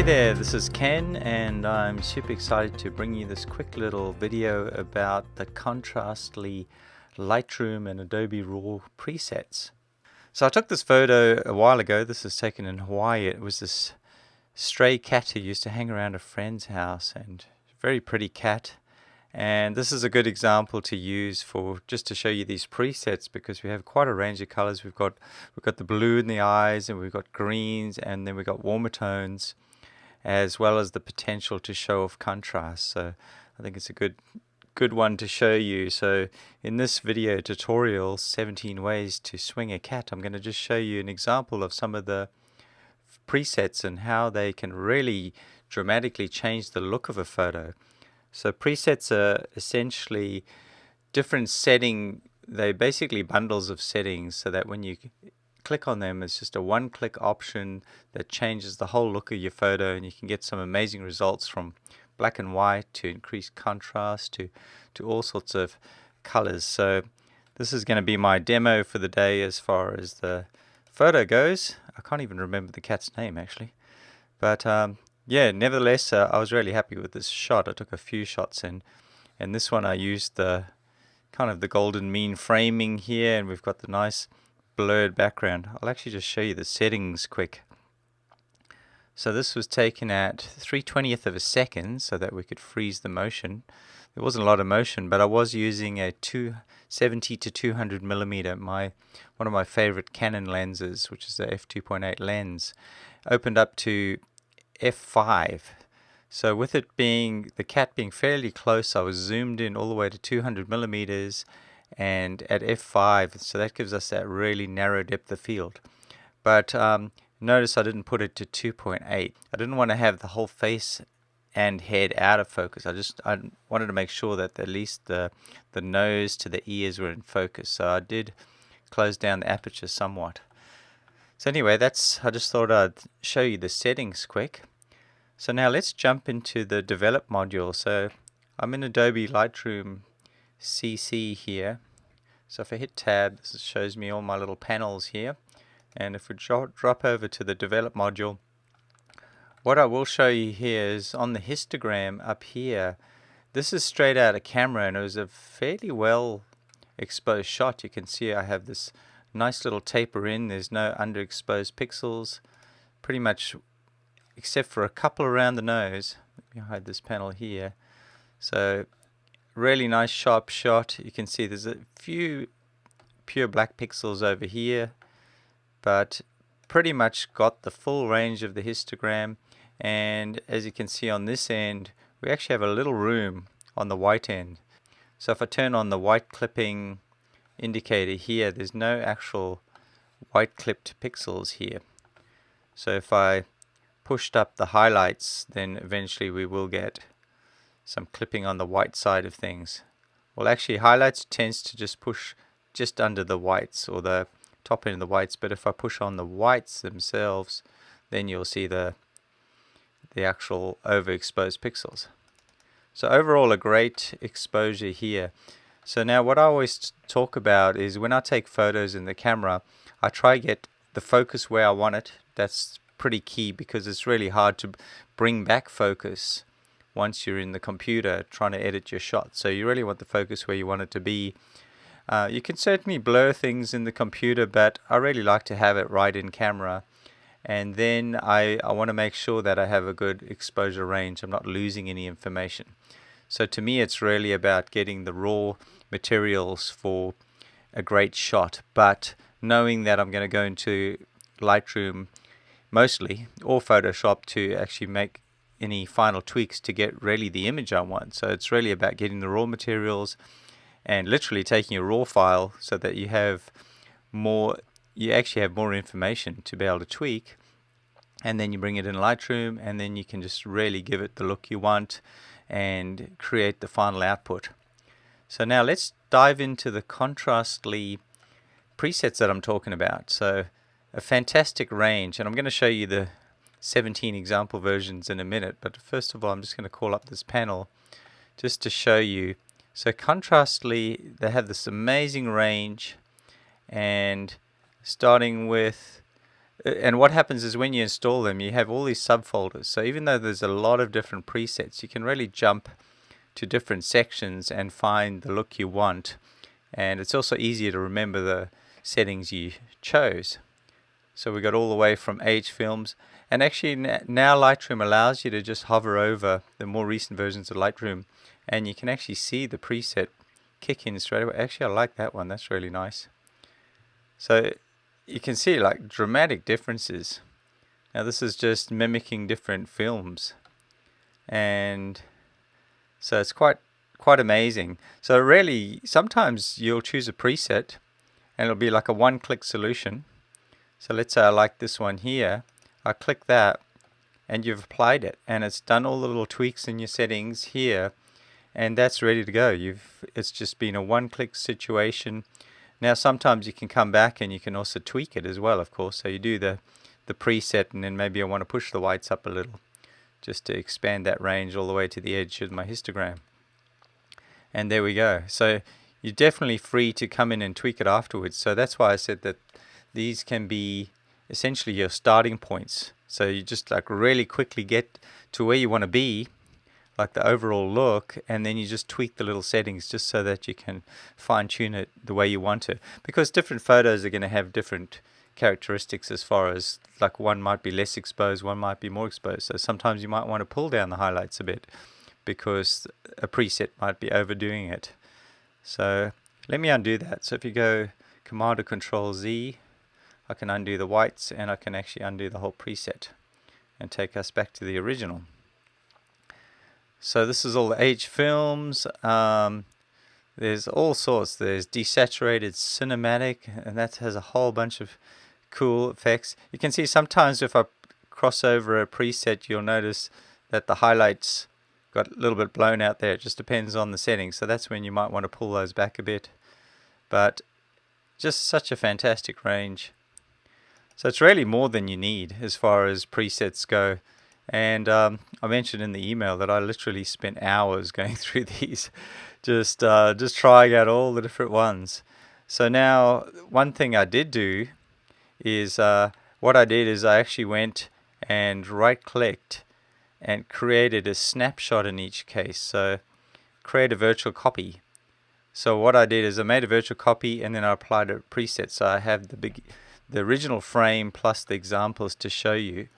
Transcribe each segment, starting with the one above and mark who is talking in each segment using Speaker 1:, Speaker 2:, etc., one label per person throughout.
Speaker 1: Hey there, this is Ken and I'm super excited to bring you this quick little video about the contrastly Lightroom and Adobe RAW presets. So I took this photo a while ago. This is taken in Hawaii. It was this stray cat who used to hang around a friend's house, and very pretty cat. And this is a good example to use for just to show you these presets, because we have quite a range of colors. We've got the blue in the eyes, and we've got greens, and then we've got warmer tones, as well as the potential to show off contrast. So I think it's a good one to show you. So in this video tutorial, 17 ways to swing a cat, I'm going to just show you an example of some of the presets and how they can really dramatically change the look of a photo. So presets are essentially different setting. They're basically bundles of settings, so that when you click on them, it's just a one-click option that changes the whole look of your photo, and you can get some amazing results from black and white to increased contrast to all sorts of colors. So this is going to be my demo for the day as far as the photo goes. I can't even remember the cat's name actually, but yeah, nevertheless, I was really happy with this shot. I took a few shots, and this one I used the kind of the golden mean framing here, and we've got the nice blurred background. I'll actually just show you the settings quick. So this was taken at 3/20th of a second so that we could freeze the motion. There wasn't a lot of motion, but I was using a 270 to 200 millimeter, one of my favorite Canon lenses, which is the f2.8 lens, opened up to f5. So with it being the cat being fairly close, I was zoomed in all the way to 200 millimeters and at f5, so that gives us that really narrow depth of field. But notice I didn't put it to 2.8. I didn't want to have the whole face and head out of focus. I wanted to make sure that at least the nose to the ears were in focus. So I did close down the aperture somewhat. So anyway, I just thought I'd show you the settings quick. So now let's jump into the develop module. So I'm in Adobe Lightroom CC here. So if I hit tab, this shows me all my little panels here. And if we drop over to the develop module, what I will show you here is on the histogram up here. This is straight out of camera, and it was a fairly well exposed shot. You can see I have this nice little taper in. There's no underexposed pixels, pretty much except for a couple around the nose. Let me hide this panel here. So really nice sharp shot. You can see there's a few pure black pixels over here, but pretty much got the full range of the histogram. And as you can see on this end, we actually have a little room on the white end. So if I turn on the white clipping indicator here, there's no actual white clipped pixels here. So if I pushed up the highlights, then eventually we will get some clipping on the white side of things. Well, actually highlights tends to just push just under the whites, or the top end of the whites, but if I push on the whites themselves, then you'll see the actual overexposed pixels. So overall a great exposure here. So now what I always talk about is when I take photos in the camera, I try to get the focus where I want it. That's pretty key, because it's really hard to bring back focus once you're in the computer trying to edit your shot. So you really want the focus where you want it to be. You can certainly blur things in the computer, but I really like to have it right in camera. And then I want to make sure that I have a good exposure range. I'm not losing any information. So to me, it's really about getting the raw materials for a great shot, but knowing that I'm going to go into Lightroom mostly, or Photoshop, to actually make any final tweaks to get really the image I want. So it's really about getting the raw materials and literally taking a raw file so that you actually have more information to be able to tweak, and then you bring it in Lightroom, and then you can just really give it the look you want and create the final output. So now let's dive into the contrastly presets that I'm talking about. So a fantastic range, and I'm going to show you the 17 example versions in a minute, but first of all I'm just going to call up this panel just to show you. So contrastly, they have this amazing range, and starting with And what happens is when you install them, you have all these subfolders. So even though there's a lot of different presets, you can really jump to different sections and find the look you want. And it's also easier to remember the settings you chose. So we got all the way from age films. And actually now Lightroom allows you to just hover over the more recent versions of Lightroom, and you can actually see the preset kick in straight away. Actually, I like that one. That's really nice. So you can see like dramatic differences. Now this is just mimicking different films, and so it's quite amazing. So really, sometimes you'll choose a preset and it'll be like a one-click solution. So let's say I like this one here. I click that and you've applied it, and it's done all the little tweaks in your settings here, and that's ready to go. It's just been a one-click situation. Now sometimes you can come back and you can also tweak it as well, of course. So you do the preset, and then maybe I want to push the whites up a little just to expand that range all the way to the edge of my histogram. And there we go. So you're definitely free to come in and tweak it afterwards. So that's why I said that these can be essentially your starting points. So you just like really quickly get to where you want to be, like the overall look, and then you just tweak the little settings just so that you can fine tune it the way you want to. Because different photos are going to have different characteristics as far as, like, one might be less exposed, one might be more exposed. So sometimes you might want to pull down the highlights a bit because a preset might be overdoing it. So let me undo that. So if you go Command or Control Z, I can undo the whites, and I can actually undo the whole preset and take us back to the original. So this is all the H films. There's all sorts. There's desaturated cinematic, and that has a whole bunch of cool effects. You can see sometimes if I cross over a preset, you'll notice that the highlights got a little bit blown out there. It just depends on the settings. So that's when you might want to pull those back a bit. But just such a fantastic range. So it's really more than you need as far as presets go. And I mentioned in the email that I literally spent hours going through these, just trying out all the different ones. So now, one thing I did do is what I did is I actually went and right-clicked and created a snapshot in each case. So create a virtual copy. So what I did is I made a virtual copy, and then I applied a preset. So I have the original frame plus the examples to show you.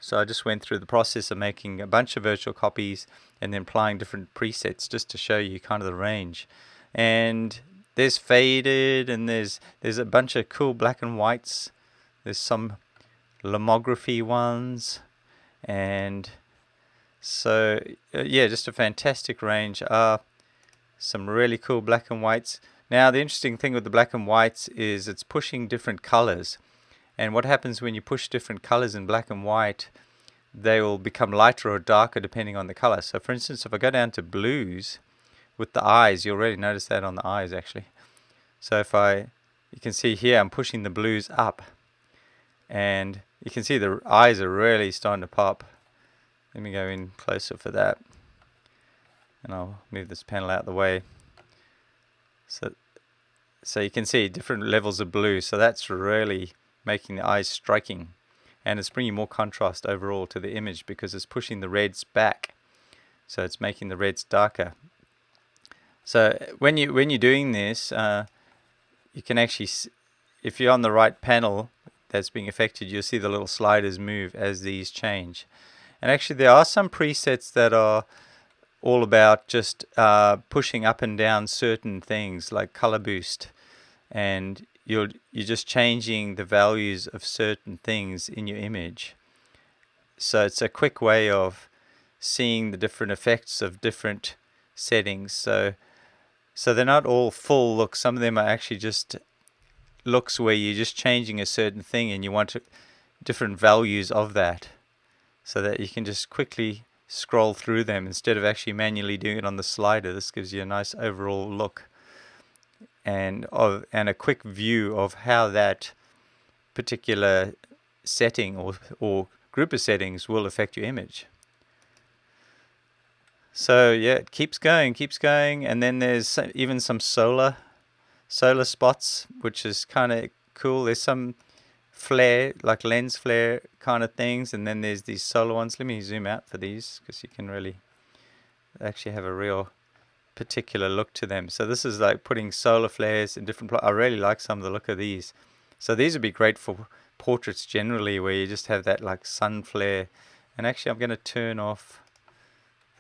Speaker 1: So I just went through the process of making a bunch of virtual copies and then applying different presets just to show you kind of the range. And there's faded, and there's a bunch of cool black and whites. There's some lomography ones, and so yeah, just a fantastic range. Some really cool black and whites. Now the interesting thing with the black and whites is it's pushing different colors. And what happens when you push different colors in black and white, they will become lighter or darker depending on the color. So for instance, if I go down to blues with the eyes, you'll really notice that on the eyes actually. So you can see here I'm pushing the blues up, and you can see the eyes are really starting to pop. Let me go in closer for that, and I'll move this panel out of the way. So you can see different levels of blue. So that's really making the eyes striking, and it's bringing more contrast overall to the image because it's pushing the reds back, so it's making the reds darker. So when you're doing this, you can actually, if you're on the right panel that's being affected, you'll see the little sliders move as these change. And actually there are some presets that are all about just pushing up and down certain things like color boost, and you're just changing the values of certain things in your image. So it's a quick way of seeing the different effects of different settings. So they're not all full looks. Some of them are actually just looks where you're just changing a certain thing and you want different values of that, so that you can just quickly scroll through them instead of actually manually doing it on the slider. This gives you a nice overall look and a quick view of how that particular setting or group of settings will affect your image. So yeah, it keeps going, and then there's even some solar spots, which is kind of cool. There's some flare, like lens flare kind of things, and then there's these solar ones. Let me zoom out for these because you can really actually have a real particular look to them. So this is like putting solar flares in different I really like some of the look of these. So these would be great for portraits generally, where you just have that like sun flare. And actually I'm going to turn off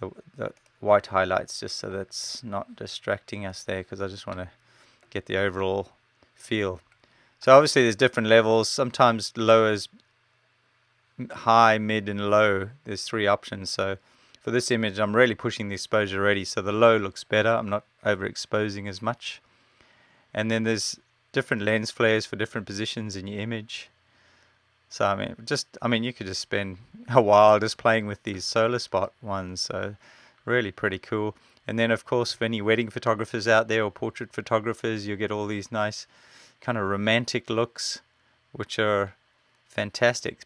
Speaker 1: the white highlights just so that's not distracting us there, because I just want to get the overall feel. So obviously there's different levels. Sometimes low is high, mid and low. There's 3 options. So for this image I'm really pushing the exposure already, so the low looks better. I'm not overexposing as much. And then there's different lens flares for different positions in your image. So I mean you could just spend a while just playing with these solar spot ones. So really pretty cool. And then of course for any wedding photographers out there or portrait photographers, you'll get all these nice kind of romantic looks, which are fantastic.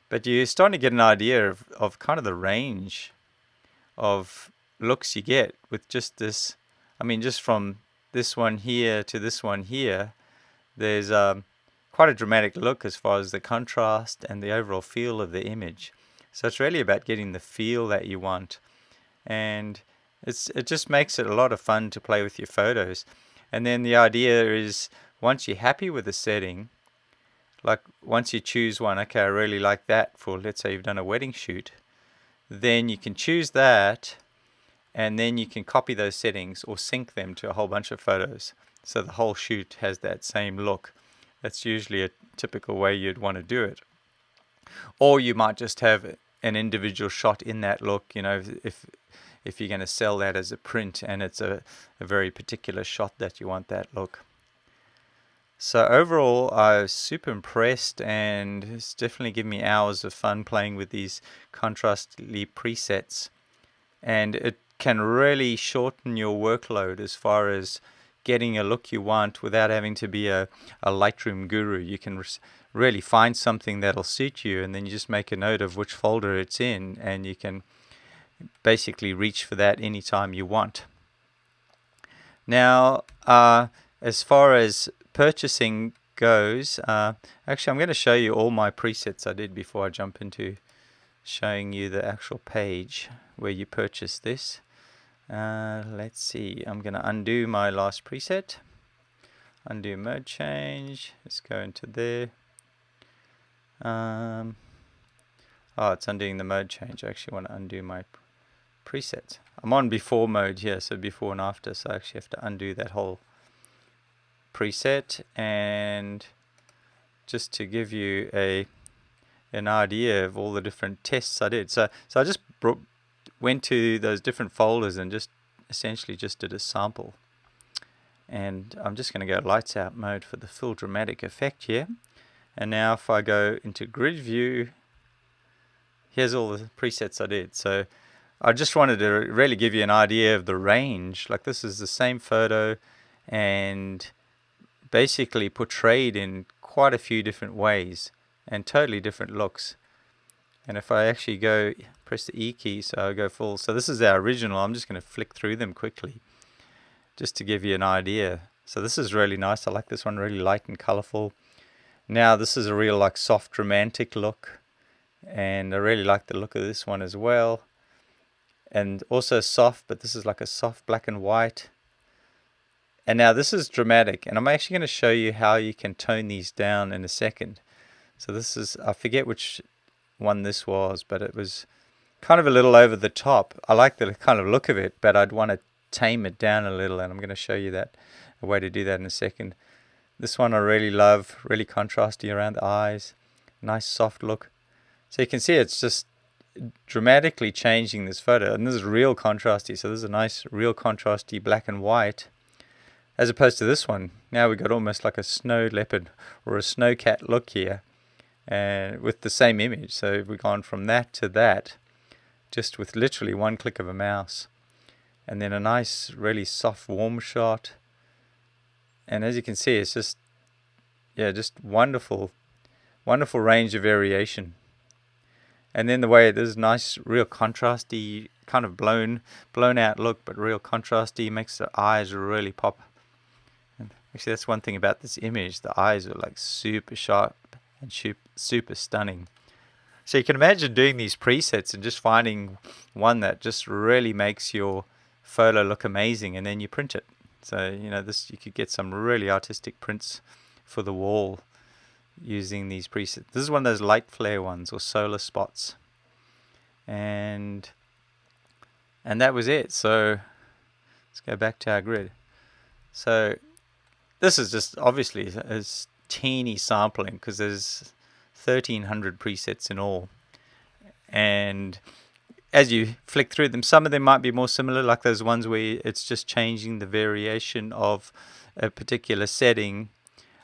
Speaker 1: But you're starting to get an idea of kind of the range of looks you get with just this. I mean, just from this one here to this one here, there's quite a dramatic look as far as the contrast and the overall feel of the image. So it's really about getting the feel that you want, and it just makes it a lot of fun to play with your photos. And then the idea is, once you're happy with the setting, like once you choose one, okay, I really like that for, let's say you've done a wedding shoot, then you can choose that, and then you can copy those settings or sync them to a whole bunch of photos, so the whole shoot has that same look. That's usually a typical way you'd want to do it. Or you might just have an individual shot in that look, you know, if you're going to sell that as a print and it's a very particular shot that you want that look. So overall, I was super impressed, and it's definitely given me hours of fun playing with these contrastly presets. And it can really shorten your workload as far as getting a look you want without having to be a Lightroom guru. You can really find something that'll suit you, and then you just make a note of which folder it's in, and you can basically reach for that anytime you want. Now, as far as purchasing goes, actually I'm going to show you all my presets I did before I jump into showing you the actual page where you purchase this. Let's see, I'm going to undo my last preset, undo mode change, let's go into there. Oh, it's undoing the mode change. I actually want to undo my preset. I'm on before mode here, so before and after, so I actually have to undo that whole preset. And just to give you an idea of all the different tests I did, so I just went to those different folders and just essentially just did a sample. And I'm just going to go lights out mode for the full dramatic effect here. And now if I go into grid view, here's all the presets I did. So I just wanted to really give you an idea of the range. Like this is the same photo and basically portrayed in quite a few different ways and totally different looks. And if I actually go press the E key, so I go full. So this is our original. I'm just going to flick through them quickly just to give you an idea. So this is really nice. I like this one, really light and colorful. Now this is a real like soft romantic look, and I really like the look of this one as well. And also soft, but this is like a soft black and white. And now this is dramatic, and I'm actually going to show you how you can tone these down in a second. So this is, I forget which one this was, but it was kind of a little over the top. I like the kind of look of it, but I'd want to tame it down a little, and I'm going to show you that, a way to do that in a second. This one I really love, really contrasty around the eyes, nice soft look. So you can see it's just dramatically changing this photo, and this is real contrasty. So this is a nice real contrasty black and white, as opposed to this one. Now we've got almost like a snow leopard or a snow cat look here, and with the same image. So we've gone from that to that just with literally one click of a mouse, and then a nice really soft warm shot. And as you can see, it's just, yeah, just wonderful range of variation. And then the way it is nice, real contrasty, kind of blown out look, but real contrasty, makes the eyes really pop. And actually, that's one thing about this image. The eyes are like super sharp and super stunning. So you can imagine doing these presets and just finding one that just really makes your photo look amazing, and then you print it. So you could get some really artistic prints for the wall using these presets. This is one of those light flare ones, or solar spots, and that was it. So let's go back to our grid. So this is just obviously a teeny sampling because there's 1,300 presets in all, and as you flick through them, some of them might be more similar, like those ones where it's just changing the variation of a particular setting,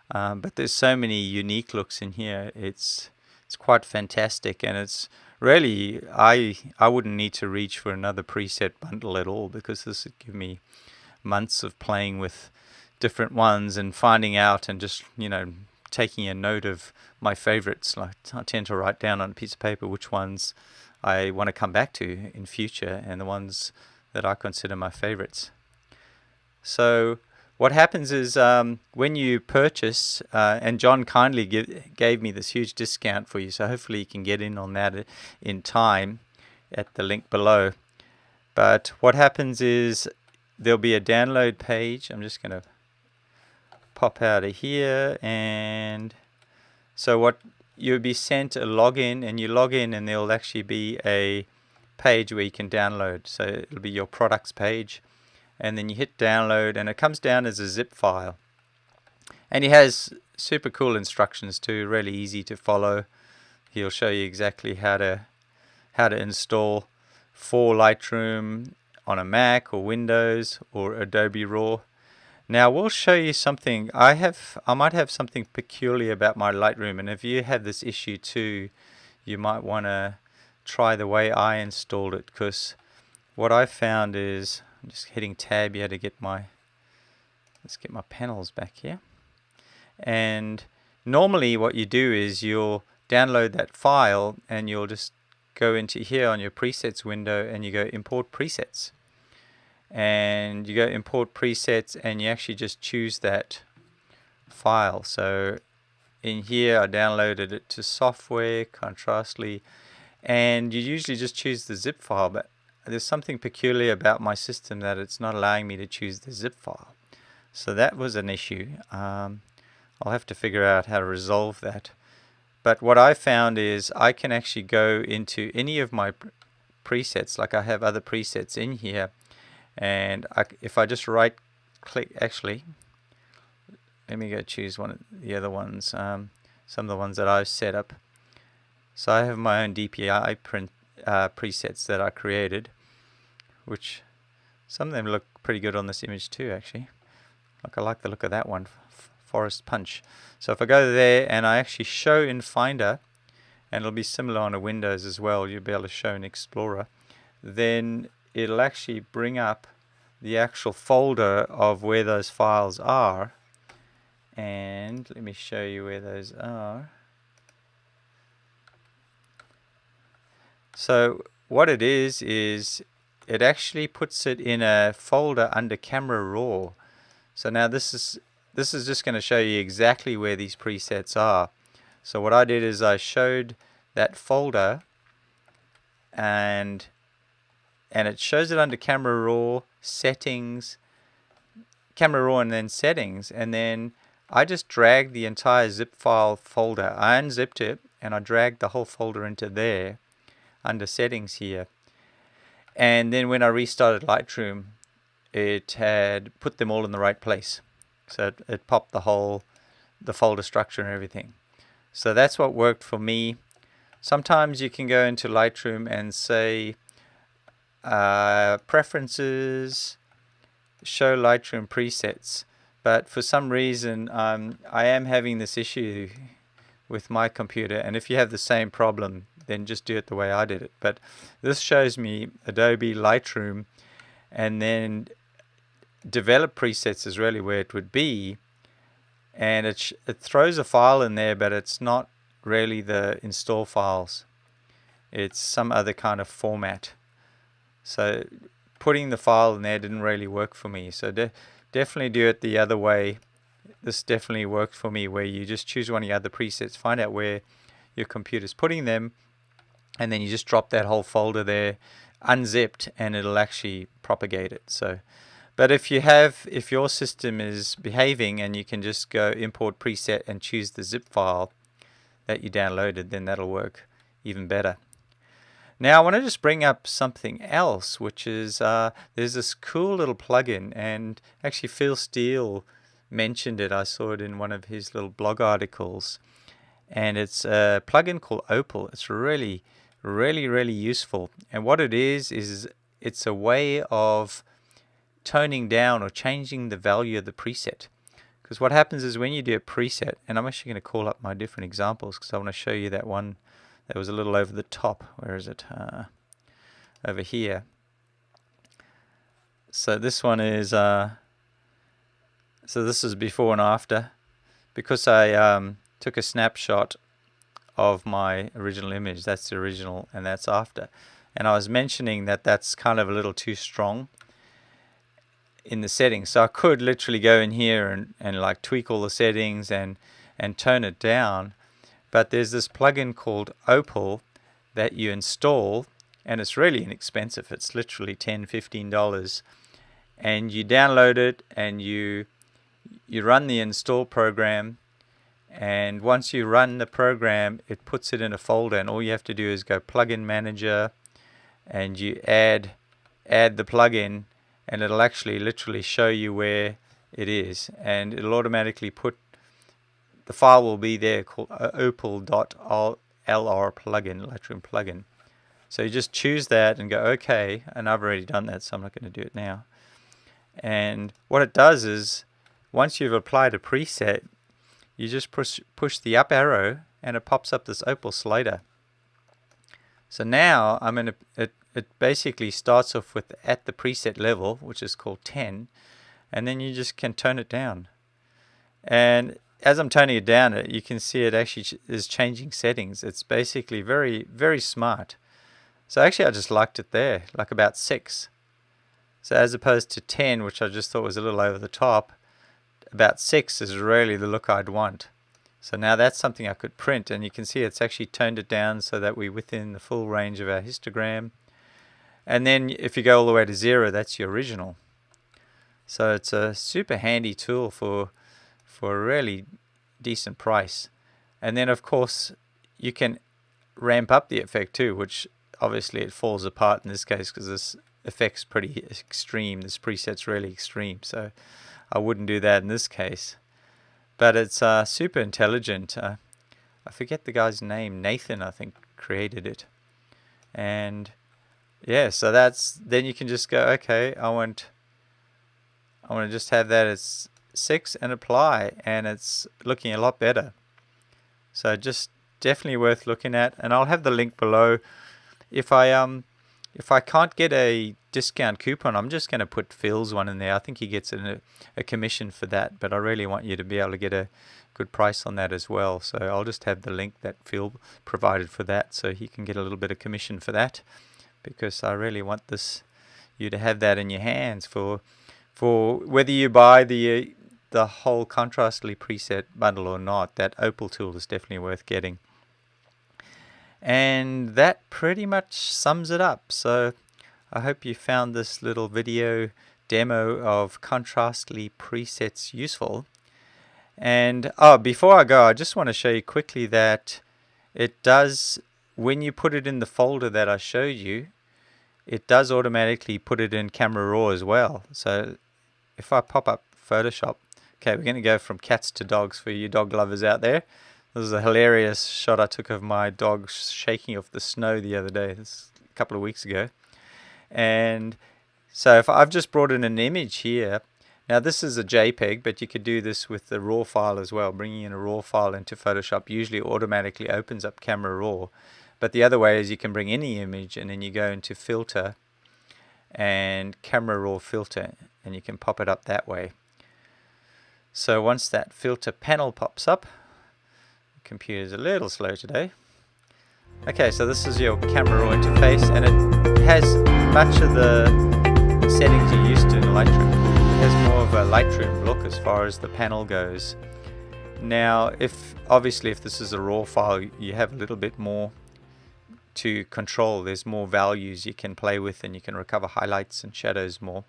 Speaker 1: but there's so many unique looks in here. It's quite fantastic, and it's really, I wouldn't need to reach for another preset bundle at all, because this would give me months of playing with different ones and finding out, and just taking a note of my favorites. Like, I tend to write down on a piece of paper which ones I want to come back to in future, and the ones that I consider my favorites. So what happens is, when you purchase, and John kindly gave me this huge discount for you, so hopefully you can get in on that in time at the link below. But what happens is there'll be a download page. I'm just going to pop out of here, and so what you'll be sent a login, and you log in, and there'll actually be a page where you can download. So it'll be your products page, and then you hit download, and it comes down as a zip file, and he has super cool instructions too, really easy to follow. He'll show you exactly how to install for Lightroom on a Mac or Windows or Adobe Raw. Now we'll show you something. I might have something peculiar about my Lightroom, and if you have this issue too, you might want to try the way I installed it, because what I found is, I'm just hitting tab here to get let's get my panels back here. And normally what you do is you'll download that file, and you'll just go into here on your presets window, and you go import presets. And you go import presets, and you actually just choose that file. So in here I downloaded it to software, Contrastly, and you usually just choose the zip file, but there's something peculiar about my system that it's not allowing me to choose the zip file. So that was an issue. I'll have to figure out how to resolve that. But what I found is I can actually go into any of my presets, like I have other presets in here, and if I just right click, actually let me go choose one of the other ones, some of the ones that I've set up. So I have my own DPI presets that I created, which some of them look pretty good on this image too, actually. Like, I like the look of that one, Forest Punch. So if I go there and I actually show in Finder, and it'll be similar on a Windows as well, you'll be able to show in Explorer, then it'll actually bring up the actual folder of where those files are. And let me show you where those are. So what it is it actually puts it in a folder under Camera Raw. So now this is just going to show you exactly where these presets are. So what I did is I showed that folder, and it shows it under Camera Raw, Settings, Camera Raw, and then Settings, and then I just dragged the entire zip file folder. I unzipped it, and I dragged the whole folder into there under Settings here. And then when I restarted Lightroom, it had put them all in the right place. So it popped the folder structure and everything. So that's what worked for me. Sometimes you can go into Lightroom and say preferences, show Lightroom presets, but for some reason I am having this issue with my computer, and if you have the same problem, then just do it the way I did it. But this shows me Adobe Lightroom, and then develop presets is really where it would be, and it throws a file in there, but it's not really the install files, it's some other kind of format. So putting the file in there didn't really work for me. So definitely do it the other way. this definitely worked for me, where you just choose one of the other presets, find out where your computer's putting them, and then you just drop that whole folder there unzipped, and it'll actually propagate it. So, but if your system is behaving and you can just go import preset and choose the zip file that you downloaded, then that'll work even better. Now I want to just bring up something else, which is there's this cool little plugin, and actually Phil Steele mentioned it. I saw it in one of his little blog articles, and it's a plugin called Opal. It's really useful, and what it is it's a way of toning down or changing the value of the preset. Because what happens is when you do a preset, and I'm actually going to call up my different examples because I want to show you that one that was a little over the top. Where is it? Over here. So this one is so this is before and after, because I took a snapshot of my original image. That's the original and that's after, and I was mentioning that that's kind of a little too strong in the settings, so I could literally go in here and like tweak all the settings and tone it down. But there's this plugin called Opal that you install, and it's really inexpensive. It's literally $10–15, and you download it and you run the install program, and once you run the program it puts it in a folder, and all you have to do is go plugin manager and you add the plugin, and it'll actually literally show you where it is, and it'll automatically put the file will be there called opal.lr plugin, Lightroom plugin. So you just choose that and go OK, and I've already done that, so I'm not going to do it now. And what it does is once you've applied a preset, you just push the up arrow and it pops up this Opal slider. So now I'm in it basically starts off with at the preset level, which is called 10, and then you just can tone it down. And as I'm toning it down, you can see it actually is changing settings. It's basically very smart. So actually I just liked it there, like about 6. So as opposed to 10, which I just thought was a little over the top, about 6 is really the look I'd want. So now that's something I could print, and you can see it's actually toned it down so that we're within the full range of our histogram. And then if you go all the way to 0, that's your original. So it's a super handy tool for a really decent price. And then of course you can ramp up the effect too, which obviously it falls apart in this case because this effect's pretty extreme. This preset's really extreme, so I wouldn't do that in this case. But it's super intelligent. I forget the guy's name. Nathan, I think, created it. And yeah, so then you can just go, okay, I want to just have that as 6 and apply, and it's looking a lot better. So just definitely worth looking at, and I'll have the link below. If I can't get a discount coupon, I'm just going to put Phil's one in there. I think he gets a commission for that, but I really want you to be able to get a good price on that as well. So I'll just have the link that Phil provided for that, so he can get a little bit of commission for that, because I really want you to have that in your hands for whether you buy the whole Contrastly preset bundle or not. That Opal tool is definitely worth getting. And that pretty much sums it up. So I hope you found this little video demo of Contrastly presets useful. And before I go, I just want to show you quickly that it does, when you put it in the folder that I showed you, it does automatically put it in Camera Raw as well. So if I pop up Photoshop, okay, we're going to go from cats to dogs for you dog lovers out there. This is a hilarious shot I took of my dog shaking off the snow the other day, this a couple of weeks ago. And so if I've just brought in an image here, now this is a JPEG, but you could do this with the RAW file as well. Bringing in a RAW file into Photoshop usually automatically opens up Camera Raw. But the other way is you can bring any image and then you go into Filter and Camera Raw Filter, and you can pop it up that way. So once that filter panel pops up, the computer's a little slow today. Okay, so this is your Camera Raw interface, and it has much of the settings you're used to in Lightroom. It has more of a Lightroom look as far as the panel goes. Now, obviously if this is a raw file, you have a little bit more to control. There's more values you can play with, and you can recover highlights and shadows more.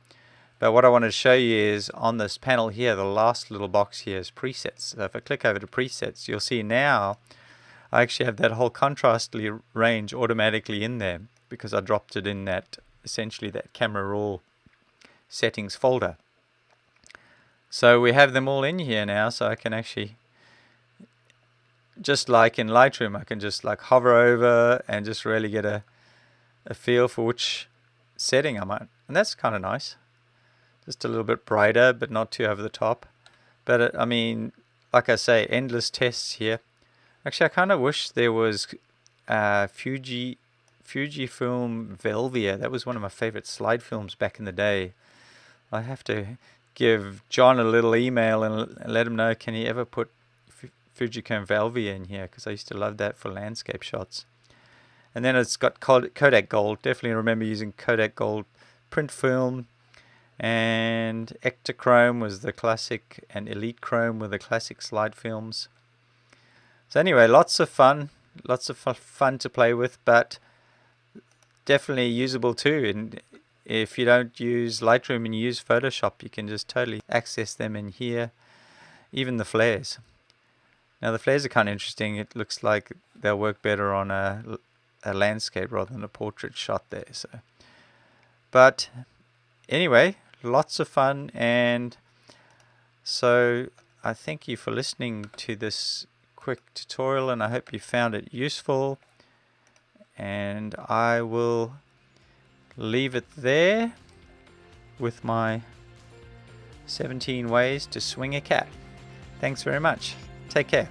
Speaker 1: But what I want to show you is on this panel here, the last little box here is presets. So if I click over to presets, you'll see now I actually have that whole contrastly range automatically in there because I dropped it in that, essentially that camera raw settings folder. So we have them all in here now, so I can actually, just like in Lightroom, I can just like hover over and just really get a feel for which setting I'm at. And that's kind of nice. Just a little bit brighter, but not too over the top. But I mean, like I say, endless tests here. Actually, I kind of wish there was Fujifilm Velvia. That was one of my favorite slide films back in the day. I have to give John a little email and let him know, can he ever put Fujifilm Velvia in here, because I used to love that for landscape shots. And then it's got Kodak Gold. Definitely remember using Kodak Gold print film. And Ektachrome was the classic, and Elite Chrome were the classic slide films. So anyway, lots of fun to play with, but definitely usable too. And if you don't use Lightroom and you use Photoshop, you can just totally access them in here. Even the flares. Now the flares are kind of interesting. It looks like they'll work better on a landscape rather than a portrait shot there. So, but anyway, lots of fun, and so I thank you for listening to this quick tutorial, and I hope you found it useful, and I will leave it there with my 17 ways to swing a cat. Thanks very much. Take care.